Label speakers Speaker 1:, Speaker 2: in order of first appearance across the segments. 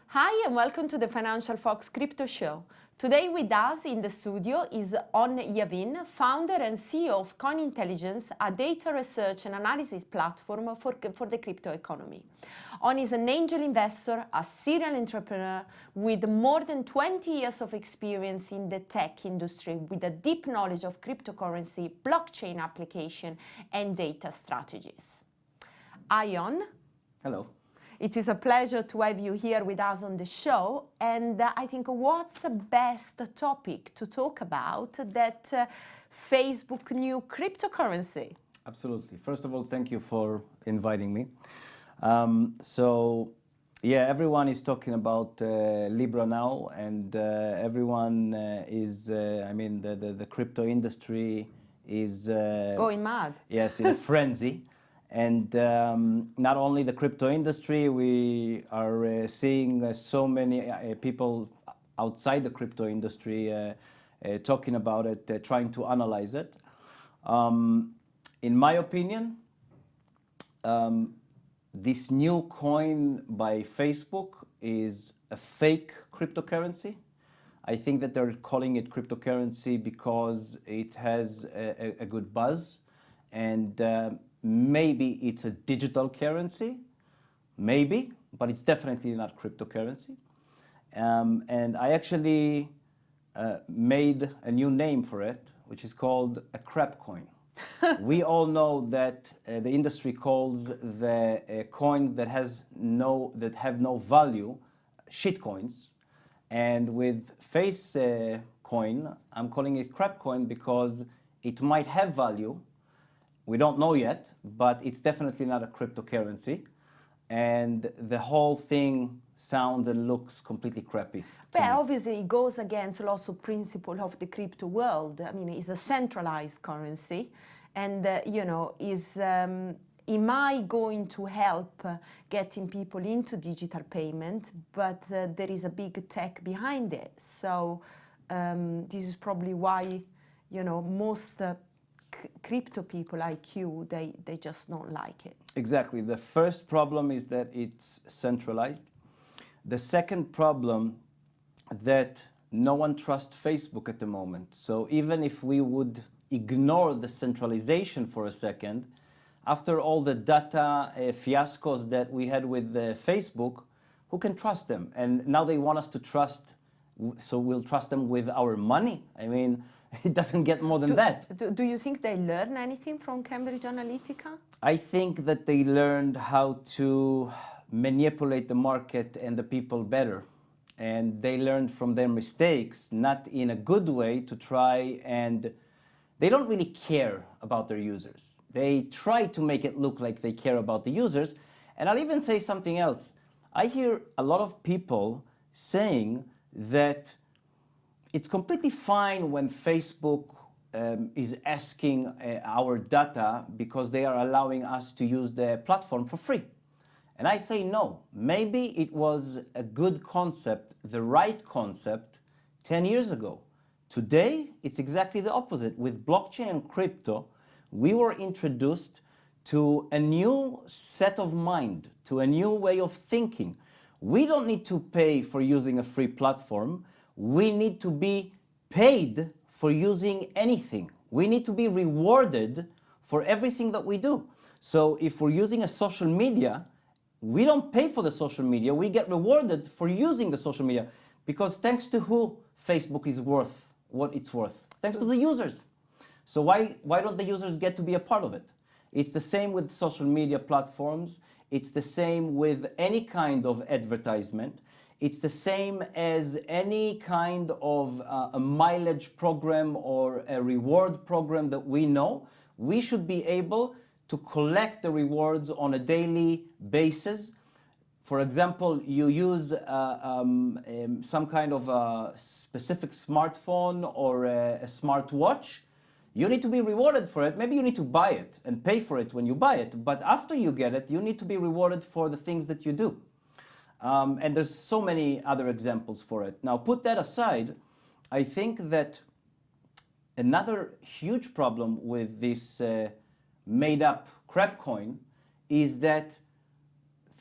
Speaker 1: Hi and welcome to the Financial Fox Crypto Show. Today with us in the studio is widen, founder and CEO of Coin Intelligence, a data research and analysis platform for the crypto economy. On is an angel investor, a serial entrepreneur with more than 20 years of experience in the tech industry with a deep knowledge of cryptocurrency, blockchain application and data strategies. Ion.
Speaker 2: Hello.
Speaker 1: It is a pleasure to have you here with us on the show, and I think what's the best topic to talk about that Facebook new cryptocurrency?
Speaker 2: Absolutely. First of all, thank you for inviting me. Everyone is talking about Libra now, and everyone the crypto industry is
Speaker 1: going mad.
Speaker 2: Yes, in a frenzy. And not only the crypto industry, we are seeing so many people outside the crypto industry talking about it, trying to analyze it. In my opinion, this new coin by Facebook is a fake cryptocurrency. I think that they're calling it cryptocurrency because it has a good buzz, and maybe it's a digital currency, maybe, but it's definitely not cryptocurrency. And I actually made a new name for it, which is called a crap coin. We all know that the industry calls the coins that have no value shit coins, and with face coin, I'm calling it crap coin because it might have value. We don't know yet, but it's definitely not a cryptocurrency. And the whole thing sounds and looks completely crappy.
Speaker 1: But obviously it goes against lots of principles of the crypto world. I mean, it's a centralized currency. And, am I going to help getting people into digital payment? But there is a big tech behind it. So this is probably why, most crypto people like you, they just don't like it.
Speaker 2: Exactly. The first problem is that it's centralized. The second problem, that no one trusts Facebook at the moment. So even if we would ignore the centralization for a second, after all the data fiascos that we had with Facebook, who can trust them? And now they want us to trust, so we'll trust them with our money. I mean, it doesn't get more than that.
Speaker 1: Do you think they learn anything from Cambridge Analytica?
Speaker 2: I think that they learned how to manipulate the market and the people better. And they learned from their mistakes, not in a good way, to try, and they don't really care about their users. They try to make it look like they care about the users. And I'll even say something else. I hear a lot of people saying that it's completely fine when Facebook is asking our data because they are allowing us to use the platform for free. And I say no. Maybe it was a good concept, the right concept, 10 years ago. Today, it's exactly the opposite. With blockchain and crypto, we were introduced to a new set of mind, to a new way of thinking. We don't need to pay for using a free platform. We need to be paid for using anything. We need to be rewarded for everything that we do. So if we're using a social media, we don't pay for the social media. We get rewarded for using the social media, because thanks to who Facebook is worth what it's worth? Thanks to the users. So why don't the users get to be a part of it? It's the same with social media platforms. It's the same with any kind of advertisement. It's the same as any kind of a mileage program or a reward program that we know. We should be able to collect the rewards on a daily basis. For example, you use some kind of a specific smartphone or a smartwatch. You need to be rewarded for it. Maybe you need to buy it and pay for it when you buy it. But after you get it, you need to be rewarded for the things that you do. And there's so many other examples for it. Now, put that aside, I think that another huge problem with this made-up crap coin is that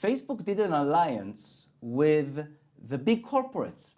Speaker 2: Facebook did an alliance with the big corporates.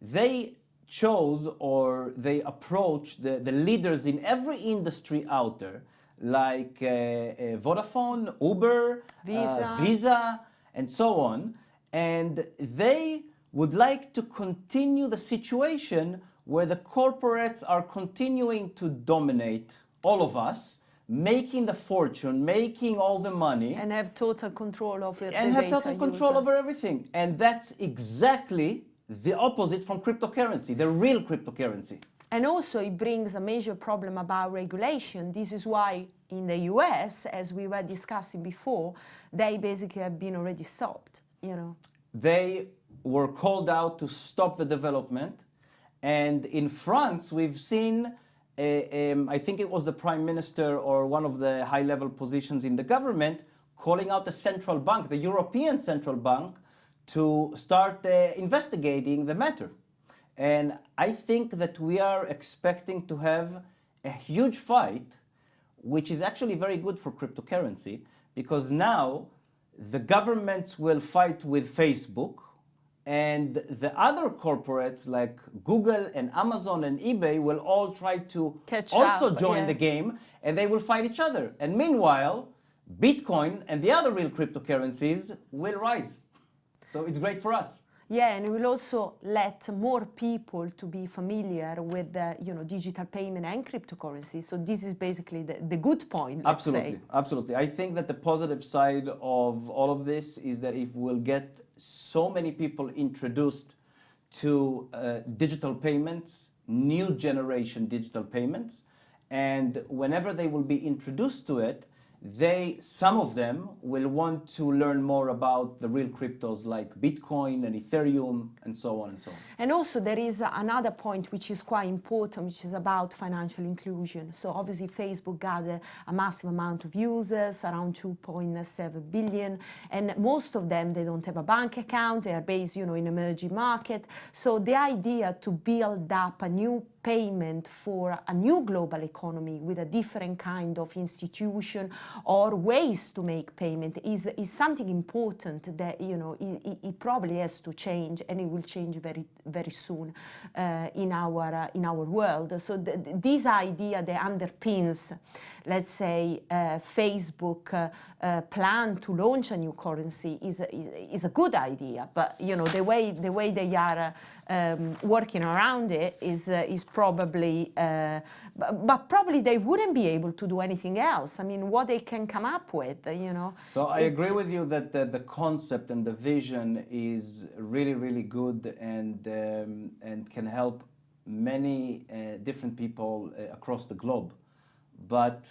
Speaker 2: They chose or they approached the leaders in every industry out there, like Vodafone, Uber, Visa, and so on. And they would like to continue the situation where the corporates are continuing to dominate all of us, making the fortune, making all the money.
Speaker 1: And have total control over the
Speaker 2: And have
Speaker 1: data
Speaker 2: total control
Speaker 1: users.
Speaker 2: over everything. And that's exactly the opposite from cryptocurrency, the real cryptocurrency.
Speaker 1: And also it brings a major problem about regulation. This is why in the US, as we were discussing before, they basically have been already stopped, you know.
Speaker 2: They were called out to stop the development. And in France, we've seen, I think it was the prime minister or one of the high-level positions in the government, calling out the central bank, the European Central Bank, to start investigating the matter. And I think that we are expecting to have a huge fight, which is actually very good for cryptocurrency, because now the governments will fight with Facebook, and the other corporates like Google and Amazon and eBay will all try to also join the game, and they will fight each other. And meanwhile, Bitcoin and the other real cryptocurrencies will rise. So it's great for us.
Speaker 1: Yeah, and it will also let more people to be familiar with digital payment and cryptocurrency. So this is basically the good point, let's say.
Speaker 2: Absolutely. I think that the positive side of all of this is that it will get so many people introduced to digital payments, new generation digital payments, and whenever they will be introduced to it, some of them will want to learn more about the real cryptos like Bitcoin and Ethereum and so on and so on.
Speaker 1: And also there is another point which is quite important, which is about financial inclusion. So obviously Facebook got a massive amount of users, around 2.7 billion, and most of them, they don't have a bank account, they are based, in emerging market. So the idea to build up a new payment for a new global economy with a different kind of institution or ways to make payment is something important that it probably has to change, and it will change very very soon in our world. So this idea that underpins, let's say, Facebook plan to launch a new currency is a good idea, but the way they are working around it is probably, but probably they wouldn't be able to do anything else. I mean, what they can come up with,
Speaker 2: So I agree with you that the concept and the vision is really, really good and can help many different people across the globe. But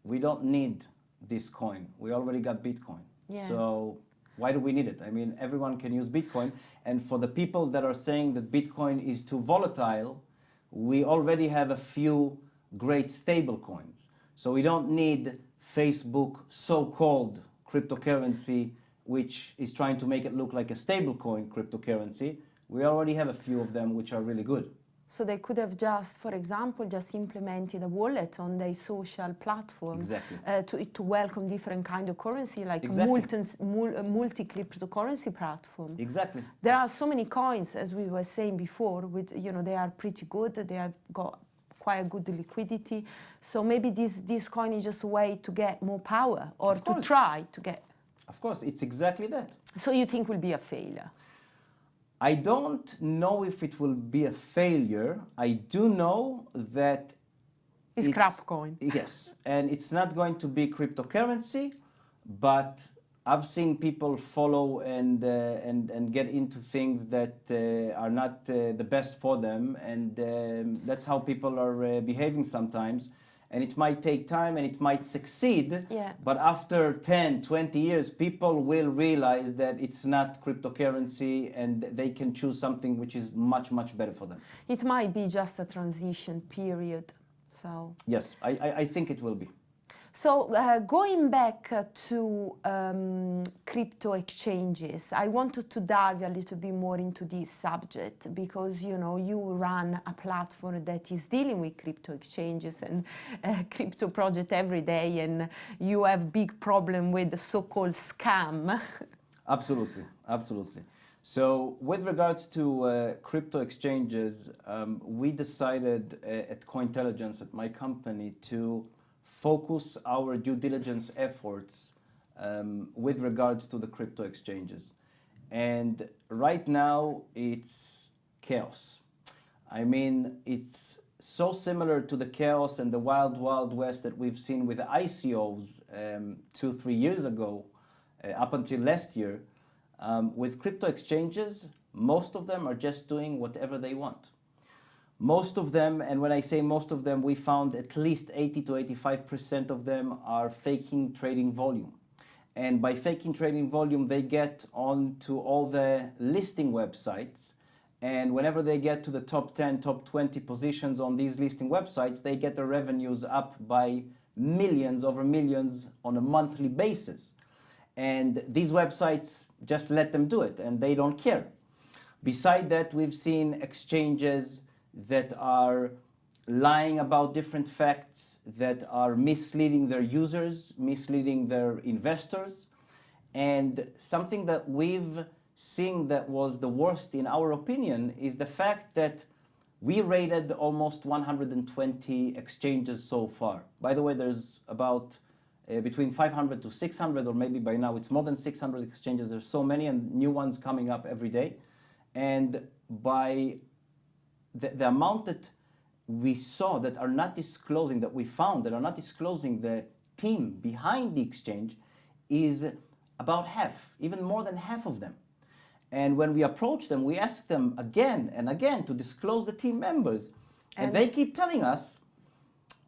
Speaker 2: we don't need this coin. We already got Bitcoin.
Speaker 1: Yeah.
Speaker 2: So why do we need it? I mean, everyone can use Bitcoin. And for the people that are saying that Bitcoin is too volatile, we already have a few great stable coins. So we don't need Facebook so-called cryptocurrency, which is trying to make it look like a stable coin cryptocurrency. We already have a few of them which are really good.
Speaker 1: So they could have just, for example, just implemented a wallet on their social platform.
Speaker 2: Exactly.
Speaker 1: To welcome different kind of currency, like
Speaker 2: Exactly.
Speaker 1: a multi-cryptocurrency platform.
Speaker 2: Exactly.
Speaker 1: There are so many coins, as we were saying before, with, they are pretty good. They have got quite a good liquidity. So maybe this coin is just a way to get more power, or to try to get.
Speaker 2: Of course, it's exactly that.
Speaker 1: So you think will be a failure?
Speaker 2: I don't know if it will be a failure. I do know that
Speaker 1: it's crap coin.
Speaker 2: Yes, and it's not going to be cryptocurrency, but I've seen people follow and get into things that are not the best for them, and that's how people are behaving sometimes. And it might take time and it might succeed, but after 10, 20 years, people will realize that it's not cryptocurrency and they can choose something which is much, much better for them.
Speaker 1: It might be just a transition period. So
Speaker 2: yes, I think it will be.
Speaker 1: So going back to crypto exchanges, I wanted to dive a little bit more into this subject because, you run a platform that is dealing with crypto exchanges and crypto project every day, and you have big problem with the so-called scam.
Speaker 2: Absolutely, absolutely. So with regards to crypto exchanges, we decided at Cointelligence, at my company, to focus our due diligence efforts with regards to the crypto exchanges. And right now it's chaos. I mean, it's so similar to the chaos and the wild, wild west that we've seen with the ICOs 2-3 years ago, up until last year. With crypto exchanges, most of them are just doing whatever they want. Most of them, and when I say most of them, we found at least 80 to 85% of them are faking trading volume. And by faking trading volume, they get onto all the listing websites. And whenever they get to the top 10, top 20 positions on these listing websites, they get their revenues up by millions over millions on a monthly basis. And these websites just let them do it, and they don't care. Beside that, we've seen exchanges that are lying about different facts, that are misleading their users, misleading their investors. And something that we've seen that was the worst in our opinion is the fact that we rated almost 120 exchanges so far. By the way, there's about between 500 to 600, or maybe by now it's more than 600 exchanges. There's so many and new ones coming up every day. And by the amount that we saw that are not disclosing, that we found that are not disclosing the team behind the exchange is about half, even more than half of them. And when we approach them, we ask them again and again to disclose the team members. And they keep telling us,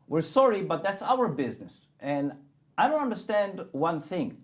Speaker 2: we're sorry, but that's our business. And I don't understand one thing.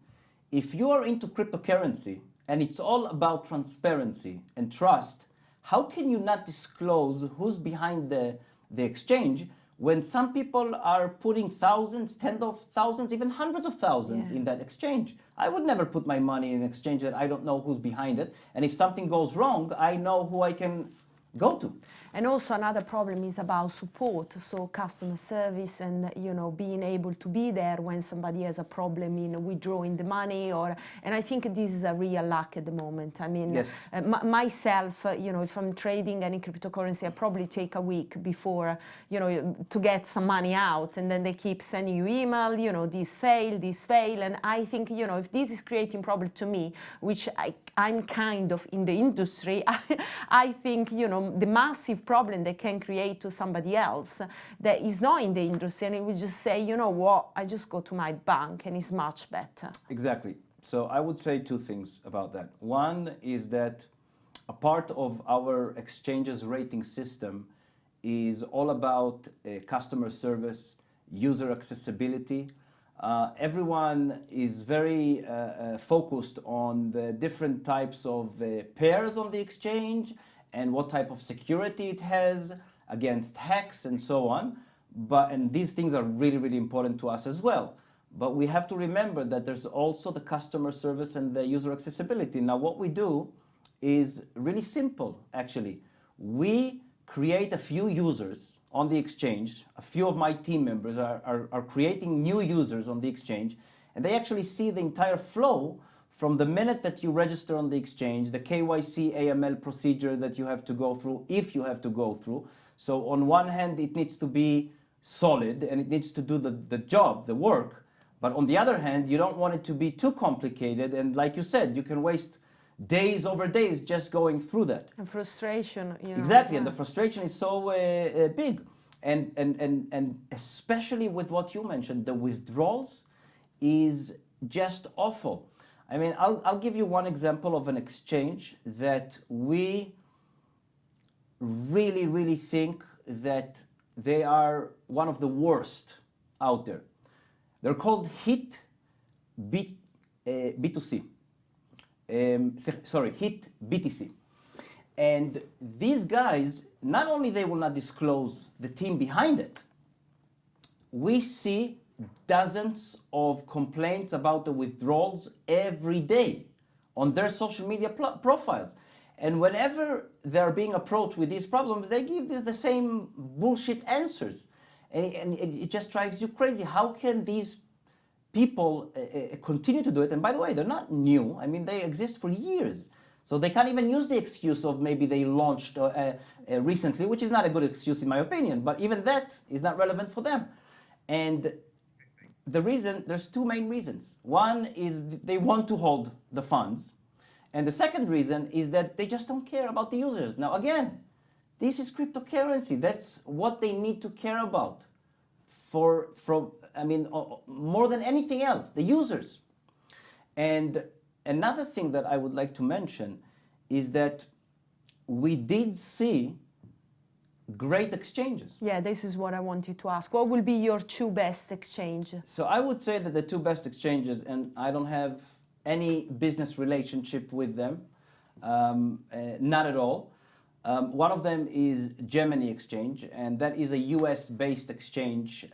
Speaker 2: If you are into cryptocurrency and it's all about transparency and trust, how can you not disclose who's behind the exchange when some people are putting thousands, tens of thousands, even hundreds of thousands in that exchange? I would never put my money in an exchange that I don't know who's behind it. And if something goes wrong, I know who I can go to.
Speaker 1: And also another problem is about support, so customer service and being able to be there when somebody has a problem in withdrawing the money, and I think this is a real lack at the moment. I mean,
Speaker 2: yes.
Speaker 1: Myself, if I'm trading any cryptocurrency, I probably take a week before, to get some money out, and then they keep sending you email, this fail, and I think, if this is creating problem to me, which I'm kind of in the industry, I think, the massive problem they can create to somebody else that is not in the industry, and it would just say, you know what, I just go to my bank and it's much better.
Speaker 2: Exactly. So I would say two things about that. One is that a part of our exchanges rating system is all about customer service, user accessibility. Everyone is very focused on the different types of pairs on the exchange and what type of security it has against hacks and so on. And these things are really, really important to us as well. But we have to remember that there's also the customer service and the user accessibility. Now, what we do is really simple, actually. We create a few users on the exchange. A few of my team members are creating new users on the exchange, and they actually see the entire flow from the minute that you register on the exchange, the KYC AML procedure that you have to go through, if you have to go through. So on one hand, it needs to be solid and it needs to do the job, the work. But on the other hand, you don't want it to be too complicated. And like you said, you can waste days over days just going through that.
Speaker 1: And frustration.
Speaker 2: Exactly, and the frustration is so big. And especially with what you mentioned, the withdrawals is just awful. I mean, I'll give you one example of an exchange that we really, really think that they are one of the worst out there. They're called HIT B2C. HIT BTC. And these guys, not only they will not disclose the team behind it, we see dozens of complaints about the withdrawals every day on their social media profiles. And whenever they're being approached with these problems, they give you the same bullshit answers. And it just drives you crazy. How can these people continue to do it? And by the way, they're not new. I mean, they exist for years. So they can't even use the excuse of maybe they launched recently, which is not a good excuse in my opinion, but even that is not relevant for them. And the reason, there's two main reasons. One is they want to hold the funds. And the second reason is that they just don't care about the users. Now, again, this is cryptocurrency. That's what they need to care about more than anything else, the users. And another thing that I would like to mention is that we did see great exchanges.
Speaker 1: Yeah, this is what I wanted to ask. What will be your two best exchange?
Speaker 2: So I would say that the two best exchanges, and I don't have any business relationship with them, not at all. One of them is Gemini Exchange, and that is a US-based exchange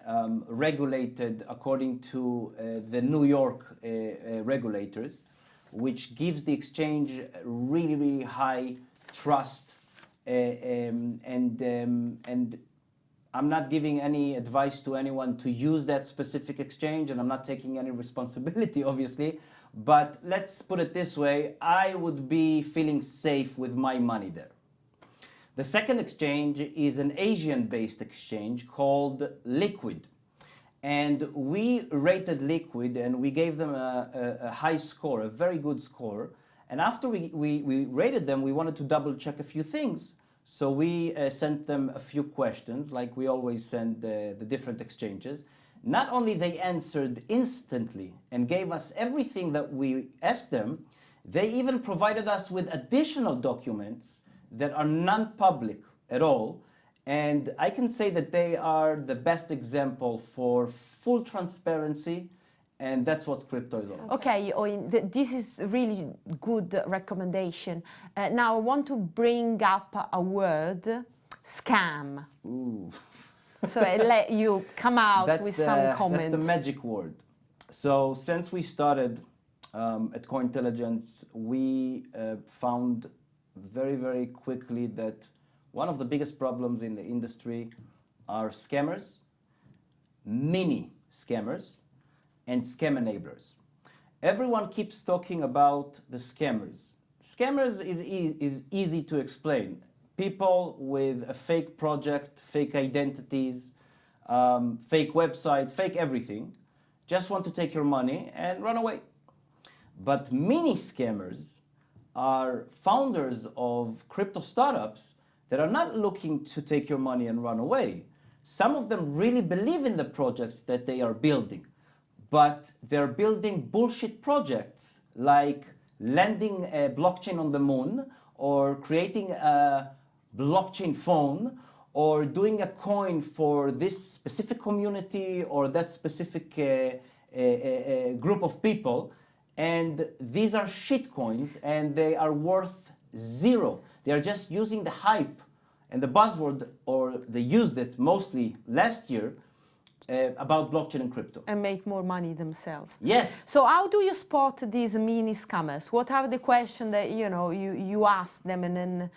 Speaker 2: regulated according to the New York regulators, which gives the exchange really, really high trust. And I'm not giving any advice to anyone to use that specific exchange, and I'm not taking any responsibility, obviously. But let's put it this way, I would be feeling safe with my money there. The second exchange is an Asian-based exchange called Liquid. And we rated Liquid and we gave them a high score, a very good score. And after we rated them, we wanted to double check a few things. So we sent them a few questions, like we always send the different exchanges. Not only they answered instantly and gave us everything that we asked them, they even provided us with additional documents that are non-public at all. And I can say that they are the best example for full transparency, and that's what crypto is all about.
Speaker 1: Okay, Owen, this is really good recommendation. Now I want to bring up a word, scam.
Speaker 2: Ooh.
Speaker 1: So I let you come out with some comment.
Speaker 2: That's the magic word. So since we started at Cointelligence, we found very, very quickly that one of the biggest problems in the industry are scammers, mini scammers, and scam enablers. Everyone keeps talking about the scammers. Scammers is easy to explain. People with a fake project, fake identities, fake website, fake everything, just want to take your money and run away. But mini scammers are founders of crypto startups that are not looking to take your money and run away. Some of them really believe in the projects that they are building, but they're building bullshit projects like landing a blockchain on the moon, or creating a blockchain phone, or doing a coin for this specific community or that specific group of people. And these are shit coins and they are worth zero. They are just using the hype and the buzzword, or they used it mostly last year, about blockchain and crypto.
Speaker 1: And make more money themselves.
Speaker 2: Yes.
Speaker 1: So how do you spot these mini scammers? What are the questions that you ask them, and then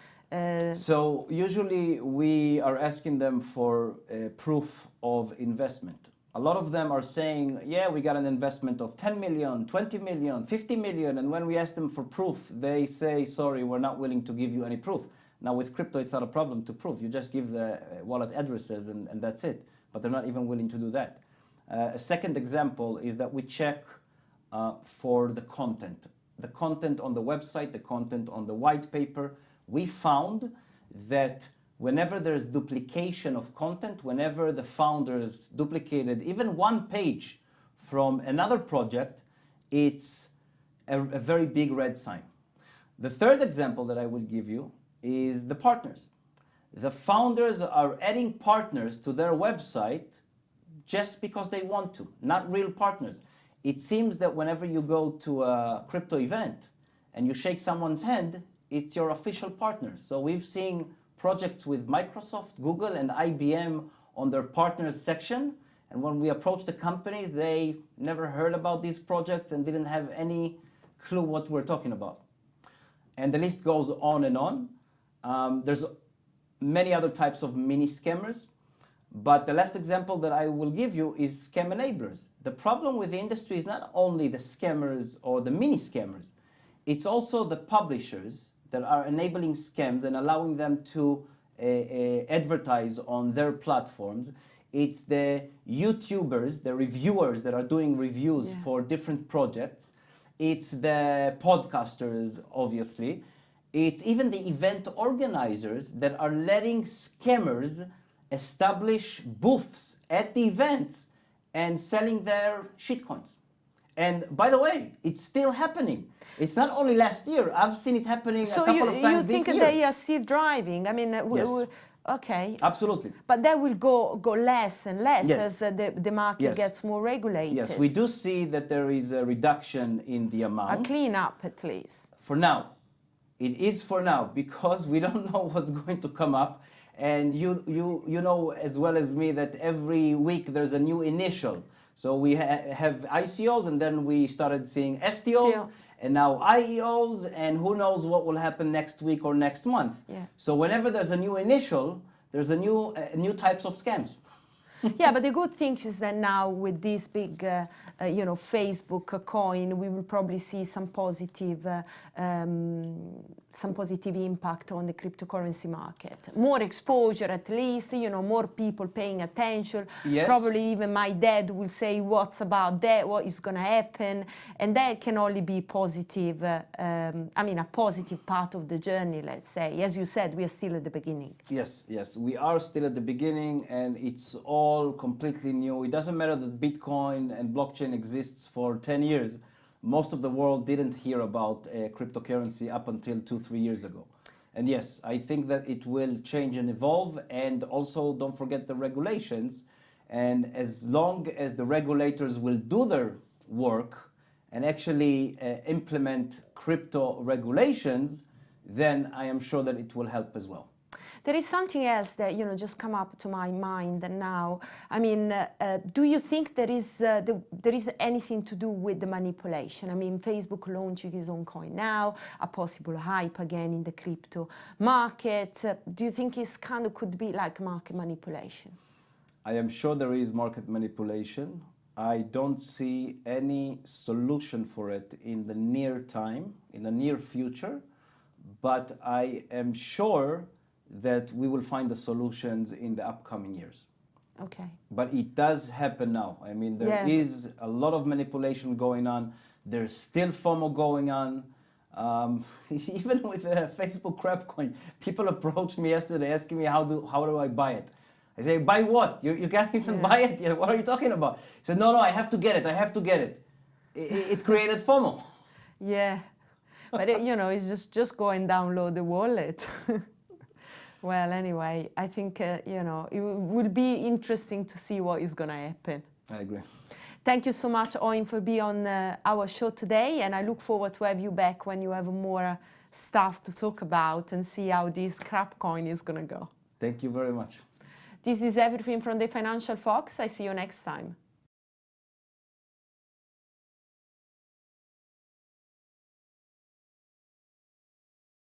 Speaker 2: So usually we are asking them for proof of investment. A lot of them are saying, yeah, we got an investment of 10 million, 20 million, 50 million. And when we ask them for proof, they say, sorry, we're not willing to give you any proof. Now with crypto, it's not a problem to prove. You just give the wallet addresses and that's it. But they're not even willing to do that. A second example is that we check for the content. The content on the website, the content on the white paper. We found that whenever there's duplication of content, whenever the founders duplicated even one page from another project, it's a very big red sign. The third example that I will give you is the partners. The founders are adding partners to their website just because they want to, not real partners. It seems that whenever you go to a crypto event and you shake someone's hand, it's your official partner. So we've seen projects with Microsoft, Google, and IBM on their partners section. And when we approached the companies, they never heard about these projects and didn't have any clue what we're talking about. And the list goes on and on. There's many other types of mini scammers. But the last example that I will give you is scam enablers. The problem with the industry is not only the scammers or the mini scammers. it's also the publishers that are enabling scams and allowing them to advertise on their platforms. It's the YouTubers, the reviewers that are doing reviews for different projects. It's the podcasters, obviously. It's even the event organizers that are letting scammers establish booths at the events and selling their shitcoins. And by the way, it's still happening. It's not only last year. I've seen it happening a couple of times this year.
Speaker 1: So you think they are still driving? I mean,
Speaker 2: yes.
Speaker 1: Okay.
Speaker 2: Absolutely.
Speaker 1: But that will go less and less
Speaker 2: yes.
Speaker 1: as the market gets more regulated.
Speaker 2: Yes, we do see that there is a reduction in the amount.
Speaker 1: A clean up, at least.
Speaker 2: For now. It is for now, because we don't know what's going to come up. And you know as well as me that every week there's a new initial. So we have ICOs, and then we started seeing STOs, and now IEOs, and who knows what will happen next week or next month.
Speaker 1: Yeah.
Speaker 2: So whenever there's a new initial, there's a new types of scams.
Speaker 1: Yeah, but the good thing is that now with this big, Facebook coin, we will probably see some positive impact on the cryptocurrency market. More exposure, at least, more people paying attention.
Speaker 2: Yes.
Speaker 1: Probably even my dad will say, what's about that, what is going to happen? And that can only be positive, a positive part of the journey, let's say. As you said, we are still at the beginning.
Speaker 2: Yes, we are still at the beginning, and it's all completely new. It doesn't matter that Bitcoin and blockchain exists for 10 years. Most of the world didn't hear about cryptocurrency up until 2-3 years ago. And yes, I think that it will change and evolve. And also don't forget the regulations. And as long as the regulators will do their work and actually implement crypto regulations, then I am sure that it will help as well.
Speaker 1: There is something else that just come up to my mind now. I mean, do you think there is anything to do with the manipulation? I mean, Facebook launching his own coin now, a possible hype again in the crypto market. Do you think it could be like market manipulation?
Speaker 2: I am sure there is market manipulation. I don't see any solution for it in the near time, in the near future, but I am sure that we will find the solutions in the upcoming years.
Speaker 1: Okay.
Speaker 2: But it does happen now. I mean, there is a lot of manipulation going on. There's still FOMO going on. Even with Facebook crap coin, people approached me yesterday asking me how do I buy it? I say, buy what? You can't even buy it yet. What are you talking about? He said, no, I have to get it. It created FOMO.
Speaker 1: Yeah, but it's just go and download the wallet. Well, anyway, I think, it will be interesting to see what is going to happen.
Speaker 2: I agree.
Speaker 1: Thank you so much, Owen, for being on our show today. And I look forward to have you back when you have more stuff to talk about and see how this crap coin is going to go.
Speaker 2: Thank you very much.
Speaker 1: This is everything from the Financial Fox. I see you next time.